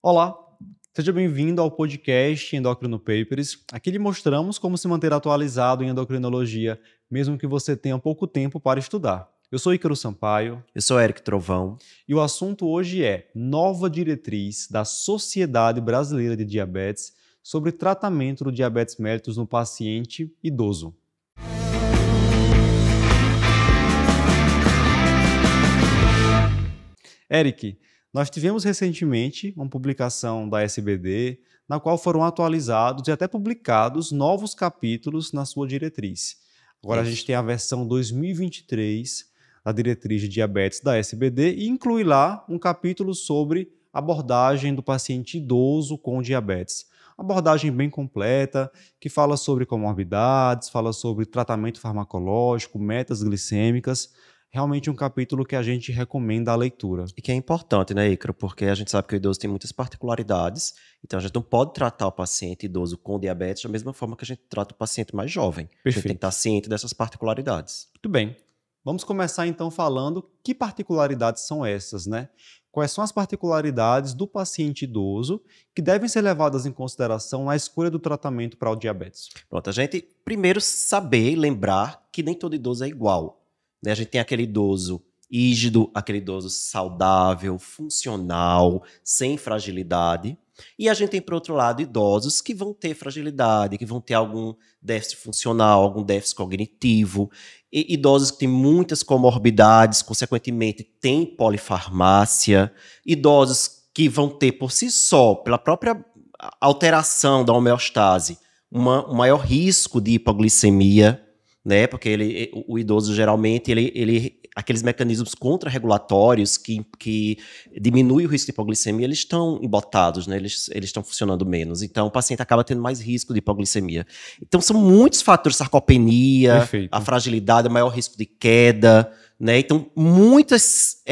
Olá, seja bem-vindo ao podcast Endocrino Papers. Aqui lhe mostramos como se manter atualizado em endocrinologia, mesmo que você tenha pouco tempo para estudar. Eu sou Ícaro Sampaio Eu sou Eric Trovão. e o assunto hoje é nova diretriz da Sociedade Brasileira de Diabetes sobre tratamento do diabetes mellitus no paciente idoso. Eric, nós tivemos recentemente uma publicação da SBD, na qual foram atualizados e até publicados novos capítulos na sua diretriz. Agora a gente tem a versão 2023 da diretriz de diabetes da SBD e inclui lá um capítulo sobre abordagem do paciente idoso com diabetes. Abordagem bem completa, que fala sobre comorbidades, fala sobre tratamento farmacológico, metas glicêmicas. Realmente um capítulo que a gente recomenda a leitura. E que é importante, né, Ícaro? Porque a gente sabe que o idoso tem muitas particularidades, então a gente não pode tratar o paciente idoso com diabetes da mesma forma que a gente trata o paciente mais jovem. Perfeito. A gente tem que estar ciente dessas particularidades. Muito bem. Vamos começar então falando que particularidades são essas, né? Quais são as particularidades do paciente idoso que devem ser levadas em consideração na escolha do tratamento para o diabetes? Pronto, a gente primeiro saber e lembrar que nem todo idoso é igual, né? A gente tem aquele idoso rígido, aquele idoso saudável, funcional, sem fragilidade. E a gente tem, por outro lado, idosos que vão ter fragilidade, que vão ter algum déficit funcional, algum déficit cognitivo. E idosos que têm muitas comorbidades, consequentemente, têm polifarmácia. Idosos que vão ter, por si só, pela própria alteração da homeostase, um maior risco de hipoglicemia, né? Porque o idoso, geralmente, aqueles mecanismos contrarregulatórios que diminuem o risco de hipoglicemia, eles estão embotados, né? Eles estão funcionando menos. Então, o paciente acaba tendo mais risco de hipoglicemia. Então, são muitos fatores, sarcopenia, Perfeito. a fragilidade, o maior risco de queda, né? Então, muitas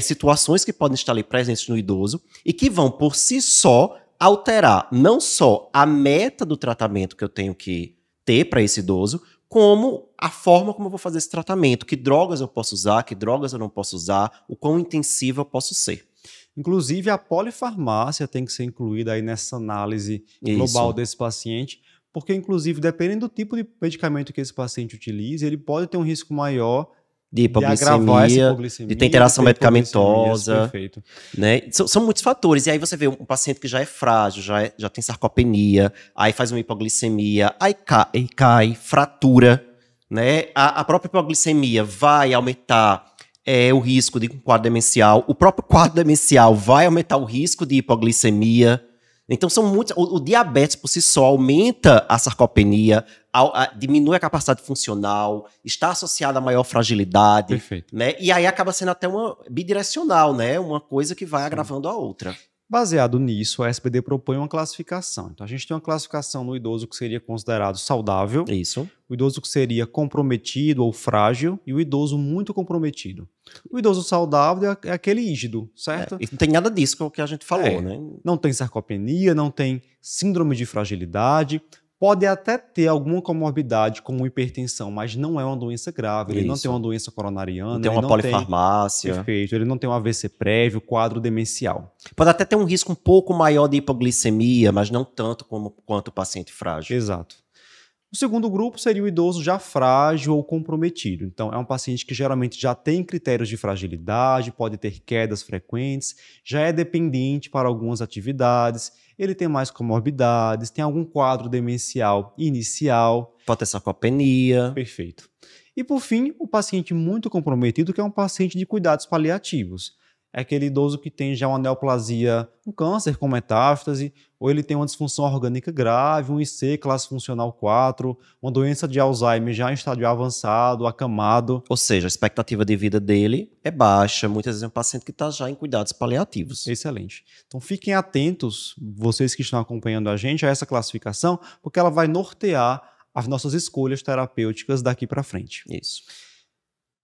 situações que podem estar ali presentes no idoso e que vão, por si só, alterar não só a meta do tratamento que eu tenho que ter para esse idoso, como a forma como eu vou fazer esse tratamento, que drogas eu posso usar, que drogas eu não posso usar, o quão intensivo eu posso ser. Inclusive, a polifarmácia tem que ser incluída aí nessa análise global desse paciente, porque, inclusive, dependendo do tipo de medicamento que esse paciente utiliza, ele pode ter um risco maior de agravar essa hipoglicemia, de ter interação medicamentosa. Perfeito. Né? São muitos fatores. E aí você vê um paciente que já é frágil, já tem sarcopenia, aí faz uma hipoglicemia, aí cai, fratura. Né? A própria hipoglicemia vai aumentar o risco de um quadro demencial. O próprio quadro demencial vai aumentar o risco de hipoglicemia. Então, são muitos. O diabetes, por si só, aumenta a sarcopenia, diminui a capacidade funcional, está associado a maior fragilidade. Perfeito. Né? E aí acaba sendo até uma bidirecional, né? Uma coisa que vai agravando a outra. Baseado nisso, a SBD propõe uma classificação. Então, a gente tem uma classificação no idoso que seria considerado saudável, Isso. O idoso que seria comprometido ou frágil e o idoso muito comprometido. O idoso saudável é aquele rígido, certo? E não tem nada disso que é o que a gente falou, né? Não tem sarcopenia, não tem síndrome de fragilidade, pode até ter alguma comorbidade como hipertensão, mas não é uma doença grave, ele não tem uma doença coronariana. Não tem uma polifarmácia. Perfeito, ele não tem um AVC prévio, quadro demencial. Pode até ter um risco um pouco maior de hipoglicemia, mas não tanto quanto o paciente frágil. Exato. O segundo grupo seria o idoso já frágil ou comprometido. Então, é um paciente que geralmente já tem critérios de fragilidade, pode ter quedas frequentes, já é dependente para algumas atividades, ele tem mais comorbidades, tem algum quadro demencial inicial. Pode ter sarcopenia. Perfeito. E, por fim, o paciente muito comprometido, que é um paciente de cuidados paliativos. É aquele idoso que tem já uma neoplasia, um câncer com metástase, ou ele tem uma disfunção orgânica grave, um IC classe funcional 4, uma doença de Alzheimer já em estádio avançado, acamado. Ou seja, a expectativa de vida dele é baixa, muitas vezes é um paciente que está já em cuidados paliativos. Excelente. Então fiquem atentos, vocês que estão acompanhando a gente, a essa classificação, porque ela vai nortear as nossas escolhas terapêuticas daqui para frente. Isso.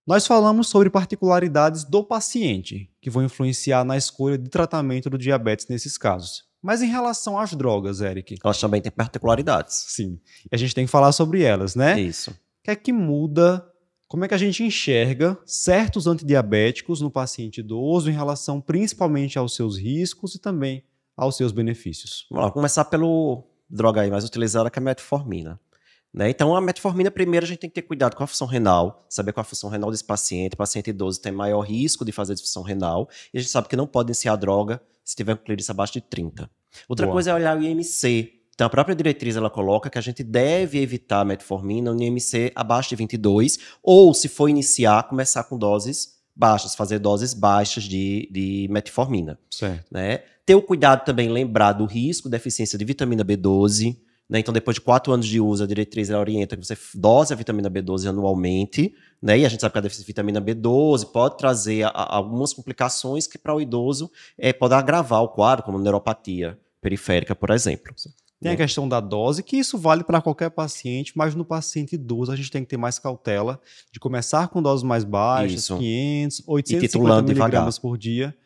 Nós falamos sobre particularidades do paciente, que vão influenciar na escolha de tratamento do diabetes nesses casos. Mas em relação às drogas, Eric? Elas também têm particularidades. Sim. E a gente tem que falar sobre elas, né? Isso. O que é que muda? Como é que a gente enxerga certos antidiabéticos no paciente idoso em relação principalmente aos seus riscos e também aos seus benefícios. Vamos lá, começar pelo droga aí mais utilizada, que é a metformina. Né? Então, a metformina, primeiro, a gente tem que ter cuidado com a função renal, saber qual é a função renal desse paciente. O paciente idoso tem maior risco de fazer disfunção renal, e a gente sabe que não pode iniciar a droga se tiver com clearance abaixo de 30. Outra coisa é olhar o IMC. Então, a própria diretriz ela coloca que a gente deve evitar a metformina no IMC abaixo de 22, ou, se for iniciar, começar com doses baixas, fazer doses baixas de metformina. Certo. Né? Ter o cuidado também, lembrar do risco de deficiência de vitamina B12, né? Então, depois de 4 anos de uso, a diretriz ela orienta que você dose a vitamina B12 anualmente, né? E a gente sabe que a deficiência de vitamina B12 pode trazer algumas complicações que para o idoso pode agravar o quadro, como neuropatia periférica, por exemplo. Tem a questão da dose, que isso vale para qualquer paciente, mas no paciente idoso a gente tem que ter mais cautela de começar com doses mais baixas, 500, 850 miligramas por dia,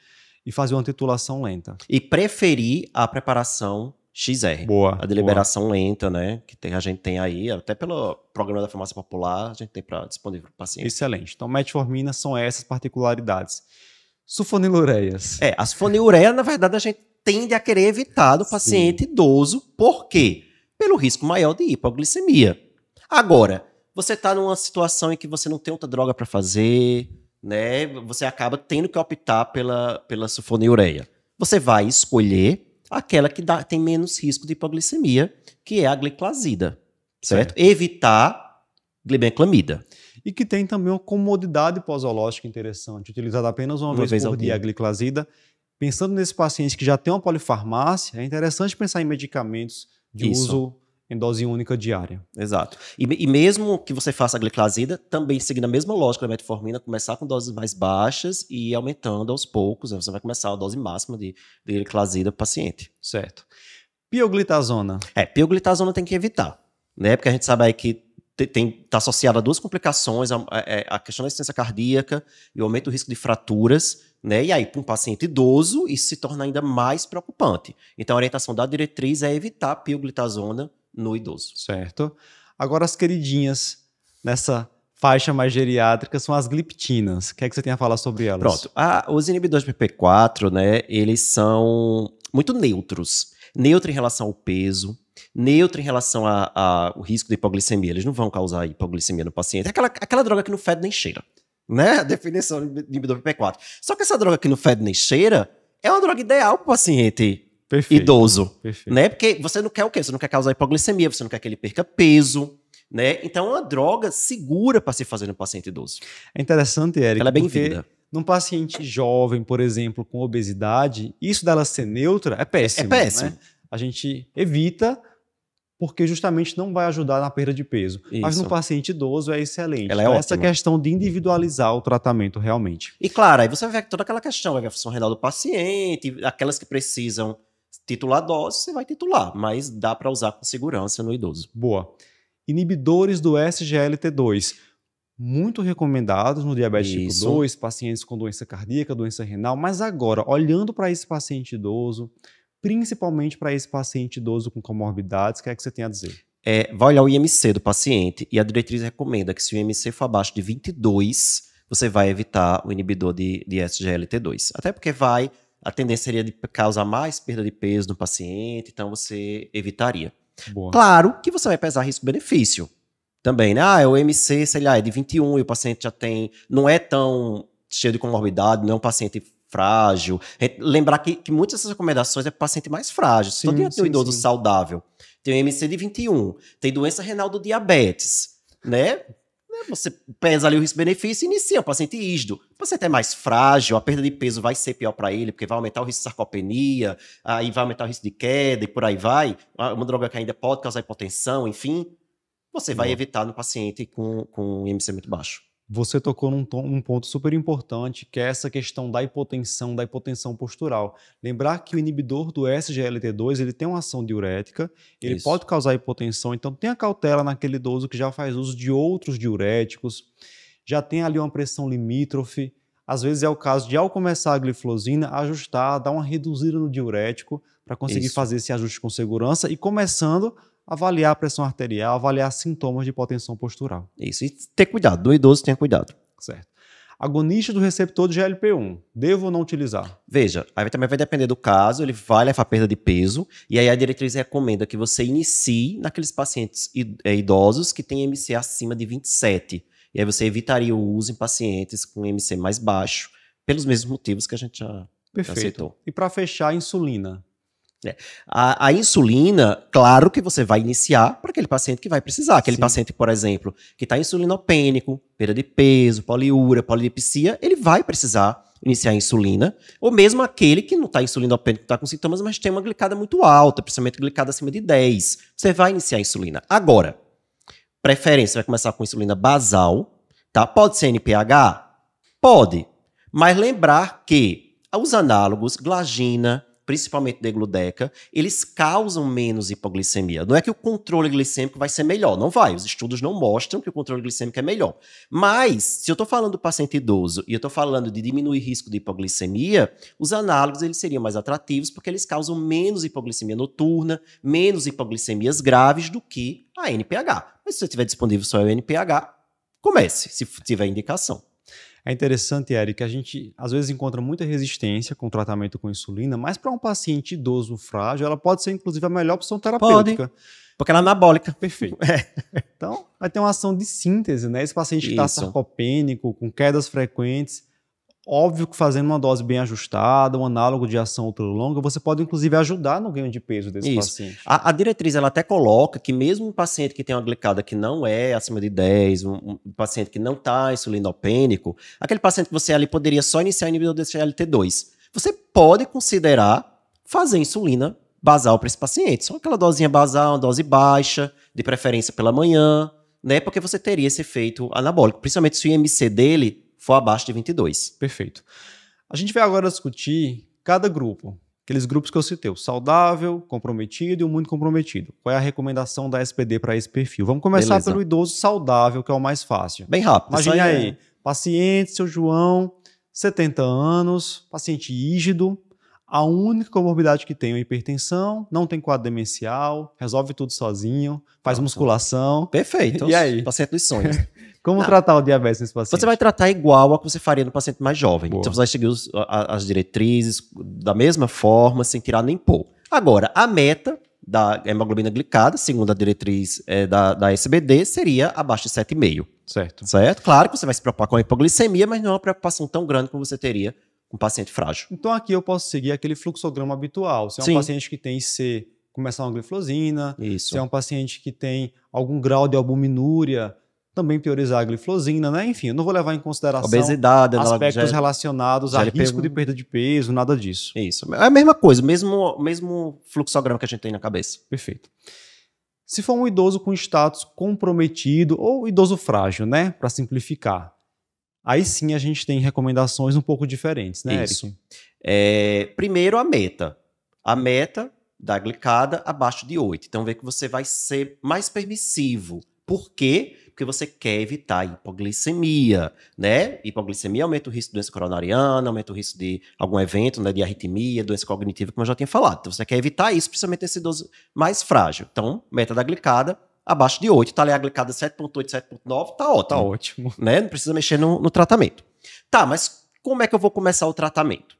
e fazer uma titulação lenta. E preferir a preparação XR. Boa. A deliberação lenta, né? Que a gente tem aí, até pelo programa da farmácia popular, a gente tem disponível para o paciente. Excelente. Então, metformina são essas particularidades. Sulfonilureias. A sulfonilureia, na verdade, a gente tende a querer evitar do paciente idoso. Por quê? Pelo risco maior de hipoglicemia. Agora, você está numa situação em que você não tem outra droga para fazer, né? Você acaba tendo que optar pela sulfonilureia. Você vai escolher aquela que tem menos risco de hipoglicemia, que é a gliclazida, certo? Evitar glibenclamida. E que tem também uma comodidade posológica interessante, utilizada apenas uma vez por dia a gliclazida. Pensando nesse paciente que já tem uma polifarmácia, é interessante pensar em medicamentos de uso em dose única diária. Exato. E mesmo que você faça a gliclazida, também seguindo a mesma lógica da metformina, começar com doses mais baixas e ir aumentando aos poucos. Né? Você vai começar a dose máxima de gliclazida para o paciente. Certo. Pioglitazona. Pioglitazona tem que evitar, né? Porque a gente sabe aí que está associada a duas complicações, a questão da insuficiência cardíaca e o aumento do risco de fraturas, né? E aí, para um paciente idoso, isso se torna ainda mais preocupante. Então, a orientação da diretriz é evitar a pioglitazona no idoso. Certo. Agora, as queridinhas nessa faixa mais geriátrica são as gliptinas. O que é que você tem a falar sobre elas? Pronto. Os inibidores de PP4, né, eles são muito neutros. Neutro em relação ao peso, neutro em relação ao risco de hipoglicemia. Eles não vão causar hipoglicemia no paciente. É aquela droga que não fede nem cheira. Né? A definição de inibidor PP4. Só que essa droga que não fede nem cheira é uma droga ideal para o paciente idoso. Perfeito. Né? Porque você não quer o quê? Você não quer causar hipoglicemia, você não quer que ele perca peso. Né? Então é uma droga segura para se fazer no paciente idoso. É interessante, Érico. Ela é bem-vinda. Num paciente jovem, por exemplo, com obesidade, isso dela ser neutra é péssimo. É péssimo. Né? A gente evita porque justamente não vai ajudar na perda de peso. Isso. Mas no paciente idoso é excelente. Ela é então, ótima. essa questão de individualizar o tratamento realmente. E claro, aí você vai ver toda aquela questão, vai ver a função renal do paciente, aquelas que precisam titular dose, você vai titular, mas dá para usar com segurança no idoso. Boa. Inibidores do SGLT2. Muito recomendados no diabetes tipo 2, pacientes com doença cardíaca, doença renal, mas agora, olhando para esse paciente idoso, principalmente para esse paciente idoso com comorbidades, o que é que você tem a dizer? Vai olhar o IMC do paciente e a diretriz recomenda que se o IMC for abaixo de 22, você vai evitar o inibidor de SGLT2. Até porque a tendência seria de causar mais perda de peso no paciente, então você evitaria. Boa. Claro que você vai pesar risco-benefício também, né? O IMC, sei lá, é de 21 e o paciente já não é tão cheio de comorbidade, não é um paciente frágil. Lembrar que muitas dessas recomendações é para paciente mais frágil. Só tem um idoso saudável. Tem o IMC de 21, tem doença renal do diabetes, né? Você pesa ali o risco-benefício e inicia o paciente rígido. O paciente é mais frágil, a perda de peso vai ser pior para ele, porque vai aumentar o risco de sarcopenia, aí vai aumentar o risco de queda e por aí vai. Uma droga que ainda pode causar hipotensão, enfim. Você vai evitar no paciente com IMC muito baixo. Você tocou num ponto super importante, que é essa questão da hipotensão postural. Lembrar que o inibidor do SGLT2 ele tem uma ação diurética, ele pode causar hipotensão, então tenha cautela naquele idoso que já faz uso de outros diuréticos, já tem ali uma pressão limítrofe. Às vezes é o caso de, ao começar a gliflozina, ajustar, dar uma reduzida no diurético para conseguir fazer esse ajuste com segurança e começando avaliar a pressão arterial, avaliar sintomas de hipotensão postural. Isso, e ter cuidado, do idoso tenha cuidado. Certo. Agonista do receptor de GLP-1, devo ou não utilizar? Veja, aí também vai depender do caso, ele vai levar perda de peso, e aí a diretriz recomenda que você inicie naqueles pacientes idosos que têm MC acima de 27. E aí você evitaria o uso em pacientes com MC mais baixo, pelos mesmos motivos que a gente já aceitou. E para fechar, a insulina? A insulina, claro que você vai iniciar para aquele paciente que vai precisar. Aquele paciente, por exemplo, que está insulinopênico, perda de peso, poliúria, polidipsia, ele vai precisar iniciar a insulina. Ou mesmo aquele que não está insulinopênico, está com sintomas, mas tem uma glicada muito alta, principalmente glicada acima de 10. Você vai iniciar a insulina. Agora, preferência, vai começar com insulina basal, tá? Pode ser NPH? Pode. Mas lembrar que os análogos, glagina, principalmente degludeca, eles causam menos hipoglicemia. Não é que o controle glicêmico vai ser melhor, não vai. Os estudos não mostram que o controle glicêmico é melhor. Mas, se eu estou falando do paciente idoso e eu estou falando de diminuir risco de hipoglicemia, os análogos eles seriam mais atrativos porque eles causam menos hipoglicemia noturna, menos hipoglicemias graves do que a NPH. Mas se você tiver disponível só o NPH, comece, se tiver indicação. É interessante, Eric, que a gente às vezes encontra muita resistência com o tratamento com insulina, mas para um paciente idoso frágil, ela pode ser inclusive a melhor opção terapêutica. Pode, porque ela é anabólica. Perfeito. Então, vai ter uma ação de síntese, né? Esse paciente que está sarcopênico, com quedas frequentes, óbvio que fazendo uma dose bem ajustada, um análogo de ação ultralonga, você pode inclusive ajudar no ganho de peso desse paciente. A diretriz ela até coloca que mesmo um paciente que tem uma glicada que não é acima de 10, um paciente que não está insulinopênico, aquele paciente que você ali poderia só iniciar inibidor de SGLT2, você pode considerar fazer insulina basal para esse paciente. Só aquela dosinha basal, uma dose baixa, de preferência pela manhã, né? Porque você teria esse efeito anabólico, principalmente se o IMC dele for abaixo de 22. Perfeito. A gente vai agora discutir cada grupo. Aqueles grupos que eu citei, o saudável, comprometido e o muito comprometido. Qual é a recomendação da SPD para esse perfil? Vamos começar pelo idoso saudável, que é o mais fácil. Bem rápido. Imagine aí, paciente, seu João, 70 anos, paciente rígido, a única comorbidade que tem é a hipertensão, não tem quadro demencial, resolve tudo sozinho, faz musculação. Perfeito. E aí? Paciente dos sonhos. Como tratar o diabetes nesse paciente? Você vai tratar igual ao que você faria no paciente mais jovem. Boa. Então você vai seguir as diretrizes da mesma forma, sem tirar nem pôr. Agora, a meta da hemoglobina glicada, segundo a diretriz da SBD, seria abaixo de 7,5. Certo? Claro que você vai se preocupar com a hipoglicemia, mas não é uma preocupação tão grande como você teria com um paciente frágil. Então aqui eu posso seguir aquele fluxograma habitual. Se é um paciente que tem IC, começar uma gliflozina. Isso. Se é um paciente que tem algum grau de albuminúria, também priorizar a gliflozina, né? Enfim, eu não vou levar em consideração obesidade, aspectos relacionados a risco de perda de peso, nada disso. Isso. É a mesma coisa, mesmo fluxograma que a gente tem na cabeça. Perfeito. Se for um idoso com status comprometido ou idoso frágil, né? Para simplificar. Aí sim a gente tem recomendações um pouco diferentes, né, Isso. Eric? Primeiro a meta. A meta da glicada abaixo de 8. Então vê que você vai ser mais permissivo. Por quê? Porque você quer evitar hipoglicemia, né? Hipoglicemia aumenta o risco de doença coronariana, aumenta o risco de algum evento, né, de arritmia, doença cognitiva, como eu já tinha falado. Então você quer evitar isso, principalmente nesse idoso mais frágil. Então, meta da glicada abaixo de 8. Tá ali a glicada 7,8, 7,9, tá ótimo. Tá ótimo. Né? Não precisa mexer no tratamento. Tá, mas como é que eu vou começar o tratamento?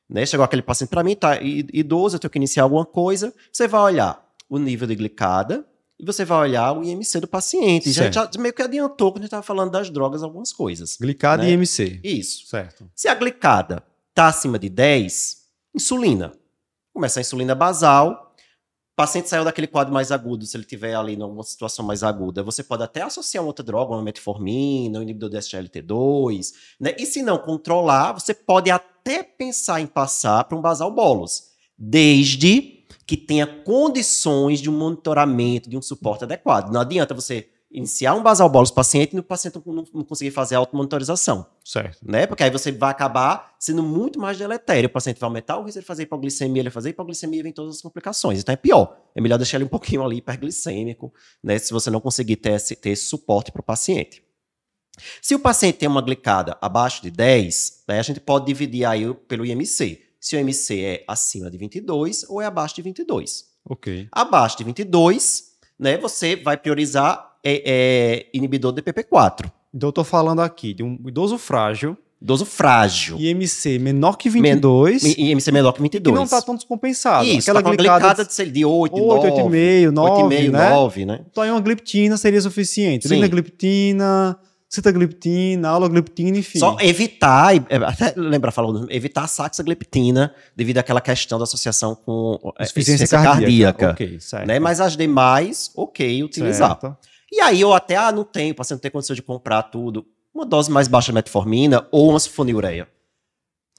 Né? Chegou aquele paciente para mim, tá idoso, eu tenho que iniciar alguma coisa. Você vai olhar o nível de glicada e você vai olhar o IMC do paciente. Já meio que adiantou quando a gente estava falando das drogas algumas coisas. Glicada, né? E IMC. Isso. Certo. Se a glicada tá acima de 10, insulina. Começa a insulina basal. O paciente saiu daquele quadro mais agudo, se ele tiver ali numa situação mais aguda, você pode até associar outra droga, uma metformina, um inibidor de SGLT2, né? E se não controlar, você pode até pensar em passar para um basal bolus, desde que tenha condições de um monitoramento, de um suporte adequado. Não adianta você iniciar um basal bolus paciente e o paciente não conseguir fazer a automonitorização. Certo. Né? Porque aí você vai acabar sendo muito mais deletério. O paciente vai aumentar o risco de fazer hipoglicemia, ele vai fazer hipoglicemia e vem todas as complicações. Então é pior. É melhor deixar ele um pouquinho ali hiperglicêmico, né? Se você não conseguir ter esse suporte para o paciente. Se o paciente tem uma glicada abaixo de 10, né, a gente pode dividir aí pelo IMC. Se o IMC é acima de 22 ou é abaixo de 22. Ok. Abaixo de 22, né, você vai priorizar inibidor de PP4. Então eu estou falando aqui de um idoso frágil Idoso frágil. IMC menor que 22. IMC menor que 22. Que não está tão descompensado. Isso, aquela tá glicada de 8, 8,5, 9, né? 9, né? Então aí uma gliptina seria suficiente. Sim. Linagliptina, sitagliptina, alogliptina, enfim. Só evitar, até lembra falando, evitar a saxagliptina devido àquela questão da associação com insuficiência cardíaca. Ok, certo. Né? Mas as demais, ok, utilizar. Certo. E aí eu até, não tenho, o paciente não tem condição de comprar tudo, uma dose mais baixa de metformina ou uma sulfonilureia.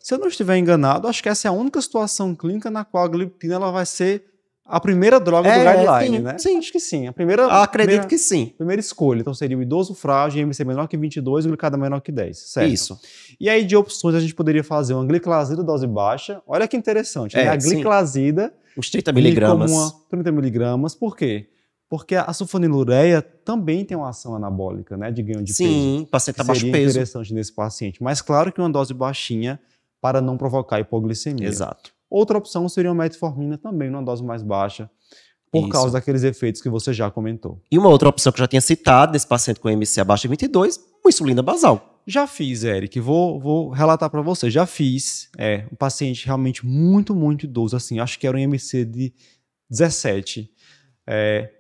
Se eu não estiver enganado, acho que essa é a única situação clínica na qual a gliptina ela vai ser a primeira droga do guideline, sim, né? Sim. Acho que sim. Acredito que sim. Primeira escolha. Então seria o idoso frágil, IMC menor que 22 e glicada menor que 10, certo? Isso. E aí de opções a gente poderia fazer uma gliclazida dose baixa. Olha que interessante, né? A gliclazida... Uns 30 miligramas. 30 miligramas. Por quê? Porque a sulfonilureia também tem uma ação anabólica, né? De ganho de peso. Sim, o paciente está baixo peso. Seria interessante nesse paciente. Mas claro que uma dose baixinha para não provocar hipoglicemia. Exato. Outra opção seria uma metformina também numa dose mais baixa, por causa daqueles efeitos que você já comentou. E uma outra opção que eu já tinha citado, desse paciente com IMC abaixo de 22, uma insulina basal. Já fiz, Eric, vou relatar para você. Já fiz, um paciente realmente muito, muito idoso, assim, acho que era um IMC de 17.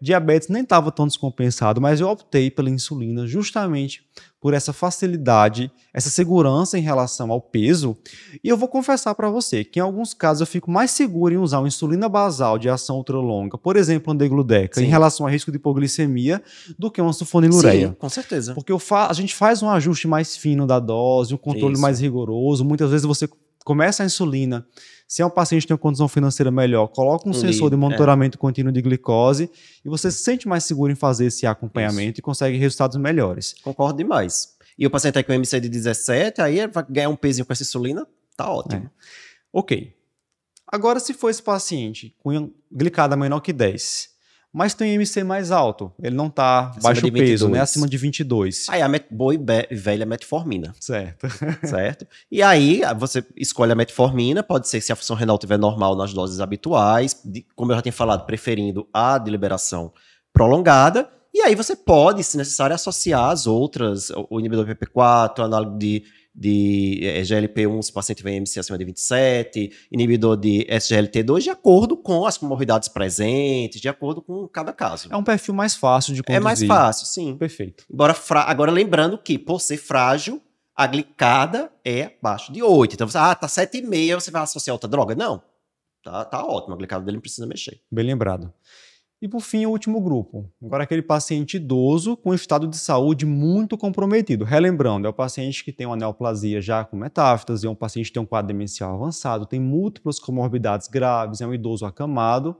Diabetes nem estava tão descompensado, mas eu optei pela insulina justamente por essa facilidade, essa segurança em relação ao peso. E eu vou confessar para você que em alguns casos eu fico mais seguro em usar uma insulina basal de ação ultralonga, por exemplo, uma degludeca, em relação a risco de hipoglicemia, do que uma sulfonilureia. Sim, com certeza. Porque a gente faz um ajuste mais fino da dose, um controle mais rigoroso. Muitas vezes você começa a insulina, se é um paciente que tem uma condição financeira melhor, coloca um sensor de monitoramento contínuo de glicose e você se sente mais seguro em fazer esse acompanhamento e consegue resultados melhores. Concordo demais. E o paciente aí com MC de 17, aí vai ganhar um pezinho com essa insulina, tá ótimo. Ok. Agora, se for esse paciente com glicada menor que 10, mas tem IMC mais alto, ele não está baixo peso, né? Acima de 22. Aí a boa e velha metformina. Certo. Certo? E aí você escolhe a metformina, pode ser se a função renal estiver normal nas doses habituais, como eu já tinha falado, preferindo a de liberação prolongada. E aí você pode, se necessário, associar as outras, o inibidor de PP4, o análogo de GLP-1, se o paciente tiver IMC acima de 27, inibidor de SGLT2, de acordo com as comorbidades presentes, de acordo com cada caso. É um perfil mais fácil de conduzir. É mais fácil, sim. Perfeito. Agora lembrando que, por ser frágil, a glicada é abaixo de 8. Então, você, tá 7,5, você vai associar outra droga? Não. Tá ótimo, a glicada dele não precisa mexer. Bem lembrado. E, por fim, o último grupo. Agora, aquele paciente idoso com estado de saúde muito comprometido. Relembrando, é o paciente que tem uma neoplasia já com metástase, é um paciente que tem um quadro demencial avançado, tem múltiplas comorbidades graves, é um idoso acamado.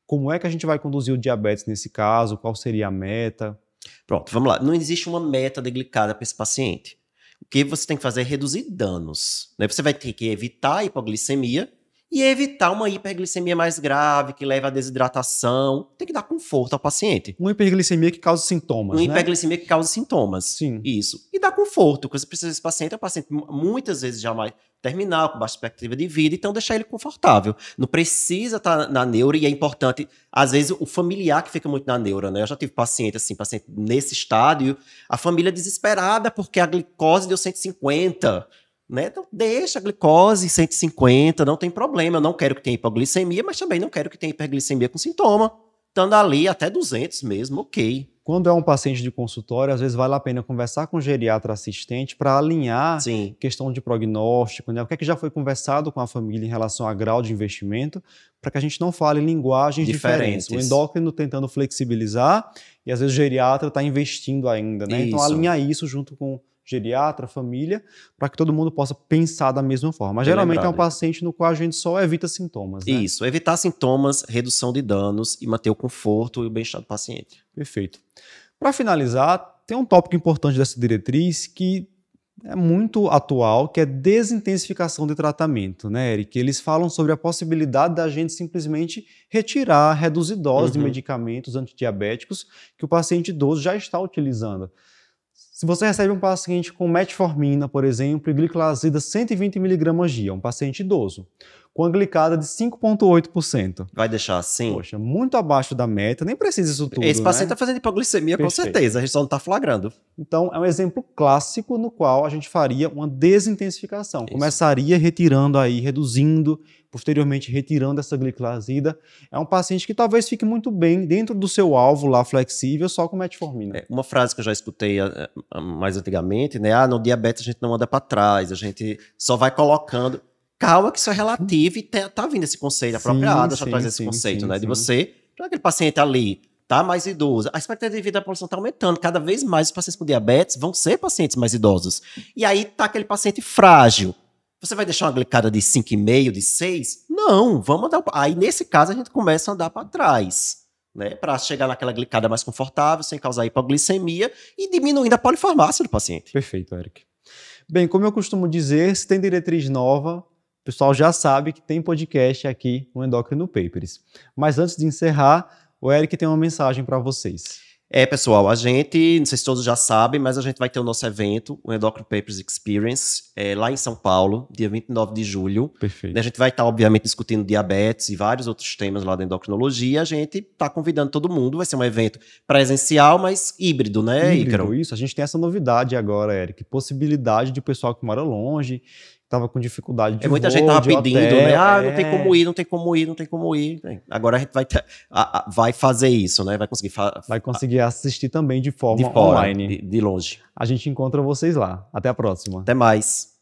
Como é que a gente vai conduzir o diabetes nesse caso? Qual seria a meta? Pronto, vamos lá. Não existe uma meta de glicada para esse paciente. O que você tem que fazer é reduzir danos. Você vai ter que evitar a hipoglicemia e evitar uma hiperglicemia mais grave, que leva à desidratação. Tem que dar conforto ao paciente. Uma hiperglicemia que causa sintomas, Uma hiperglicemia que causa sintomas. Sim. Isso. E dar conforto. O que você precisa desse paciente é um paciente muitas vezes já mais terminal, com baixa expectativa de vida, então deixar ele confortável. Não precisa estar na neura e é importante, às vezes, o familiar que fica muito na neura, né? Eu já tive paciente nesse estádio, a família desesperada porque a glicose deu 150, né? Então, deixa a glicose 150, não tem problema. Eu não quero que tenha hipoglicemia, mas também não quero que tenha hiperglicemia com sintoma. Estando ali até 200 mesmo, ok. Quando é um paciente de consultório, às vezes vale a pena conversar com o geriatra assistente para alinhar questão de prognóstico, né? O que é que já foi conversado com a família em relação a grau de investimento, para que a gente não fale linguagens diferentes. O endócrino tentando flexibilizar e às vezes o geriatra está investindo ainda, né? Então alinhar isso junto com geriatra, família, para que todo mundo possa pensar da mesma forma. Mas geralmente é um paciente no qual a gente só evita sintomas, né? Isso, evitar sintomas, redução de danos e manter o conforto e o bem-estar do paciente. Perfeito. Para finalizar, tem um tópico importante dessa diretriz que é muito atual, que é desintensificação de tratamento, né, Eric? Eles falam sobre a possibilidade da gente simplesmente retirar, reduzir dose de medicamentos antidiabéticos que o paciente idoso já está utilizando. Se você recebe um paciente com metformina, por exemplo, e gliclazida 120 mg dia, um paciente idoso, com a glicada de 5,8%. Vai deixar assim? Poxa, muito abaixo da meta, nem precisa isso tudo, Esse paciente né? está fazendo hipoglicemia, com Perfeito. certeza, a gente só não está flagrando. Então, é um exemplo clássico no qual a gente faria uma desintensificação. Isso. Começaria retirando aí, reduzindo, posteriormente retirando essa gliclazida. É um paciente que talvez fique muito bem dentro do seu alvo lá flexível, só com metformina. Uma frase que eu já escutei mais antigamente, né? Ah, no diabetes a gente não anda para trás, a gente só vai colocando. Calma que isso é relativo e tá vindo esse conceito. A própria ADA já traz esse conceito, né? De você, para aquele paciente ali, tá mais idoso, a expectativa de vida da população está aumentando. Cada vez mais os pacientes com diabetes vão ser pacientes mais idosos. E aí tá aquele paciente frágil. Você vai deixar uma glicada de 5,5, de 6? Não, vamos andar. Aí nesse caso a gente começa a andar para trás, né? Para chegar naquela glicada mais confortável, sem causar hipoglicemia e diminuindo a polifarmácia do paciente. Perfeito, Eric. Bem, como eu costumo dizer, se tem diretriz nova, o pessoal já sabe que tem podcast aqui no Endocrino Papers. Mas antes de encerrar, o Eric tem uma mensagem para vocês. Pessoal, a gente, não sei se todos já sabem, mas a gente vai ter o nosso evento, o Endocrino Papers Experience, lá em São Paulo, dia 29 de julho. Perfeito. A gente vai estar, obviamente, discutindo diabetes e vários outros temas lá da endocrinologia. A gente está convidando todo mundo, vai ser um evento presencial, mas híbrido, né, Ícaro? Isso, a gente tem essa novidade agora, Eric, possibilidade de pessoal que mora longe, estava com dificuldade de muita voo, gente tava de pedindo, hotel, né? Ah, não tem como ir, não tem como ir, não tem como ir. Agora a gente vai fazer isso, né? Vai conseguir assistir também de forma de fora, online. de longe. A gente encontra vocês lá. Até a próxima. Até mais.